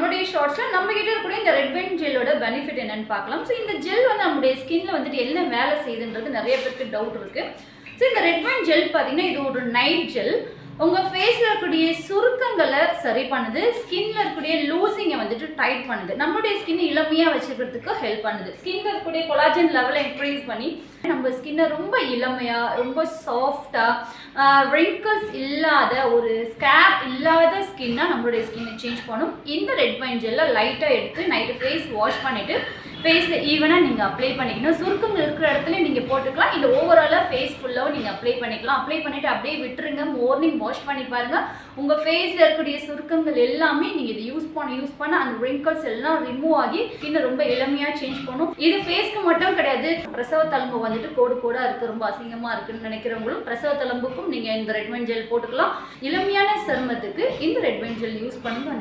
நம்மளுடைய ஷார்ட்ஸ்ல நம்ம கிட்ட இருக்கக்கூடிய இந்த ரெட் வைன் ஜெல்லோட பெனிஃபிட் என்னன்னு பார்க்கலாம். ஸோ இந்த ஜெல் வந்து நம்மளுடைய ஸ்கின்ல வந்துட்டு என்ன வேலை செய்யுதுன்றது நிறைய பேருக்கு டவுட் இருக்கு. ஸோ இந்த ரெட் வைன் ஜெல் பார்த்தீங்கன்னா இது ஒரு நைட் ஜெல். உங்கள் ஃபேஸில் இருக்கக்கூடிய சுருக்கங்களை சரி பண்ணுது, ஸ்கின்ல இருக்கக்கூடிய லூசிங்கை வந்துட்டு டைட் பண்ணுது, நம்மளுடைய ஸ்கின் இளமையாக வச்சுக்கிறதுக்கு ஹெல்ப் பண்ணுது, ஸ்கின்ல இருக்கக்கூடிய கொலாஜன் லெவலை இன்க்ரீஸ் பண்ணி நம்ம ஸ்கின்னை ரொம்ப இளமையாக ரொம்ப சாஃப்டாக ரிங்கிள்ஸ் இல்லாத ஒரு ஸ்கேப் இல்லாத ஸ்கின்னாக நம்மளுடைய ஸ்கின்னை சேஞ்ச் பண்ணும். இந்த ரெட் வைன் ஜெல்லை லைட்டாக எடுத்து நைட்டு ஃபேஸ் வாஷ் பண்ணிவிட்டு ஃபேஸில் ஈவனாக நீங்கள் அப்ளை பண்ணிக்கணும். சுருக்கம் இருக்கிற இடத்துல நீங்கள் போட்டுக்கலாம், இல்லை ஓவராலாக ஃபேஸ் ஃபுல்லாகவும் நீங்கள் அப்ளை பண்ணிக்கலாம். அப்ளை பண்ணிவிட்டு அப்படியே விட்டுருங்க. மார்னிங் வாஷ் பண்ணி பாருங்கள், உங்கள் ஃபேஸில் இருக்கக்கூடிய சுருக்கங்கள் எல்லாமே நீங்கள் இதை யூஸ் பண்ண அந்த ரிங்கிள்ஸ் எல்லாம் ரிமூவ் ஆகி ஸ்கின்னை ரொம்ப இளமையாக சேஞ்ச் பண்ணும். இது ஃபேஸ்க்கு மட்டும் கிடையாது, பிரசவ தழும்பு வந்துட்டு கோடாக இருக்குது, ரொம்ப அசிங்கமாக இருக்குன்னு நினைக்கிறவங்களும் பிரசவ தழும்புக்கும் நீங்கள் இந்த ரெட் வைன் ஜெல் போட்டுக்கலாம். இளமையான சருமத்துக்கு இந்த ரெட் வைன் ஜெல் யூஸ் பண்ணுங்க.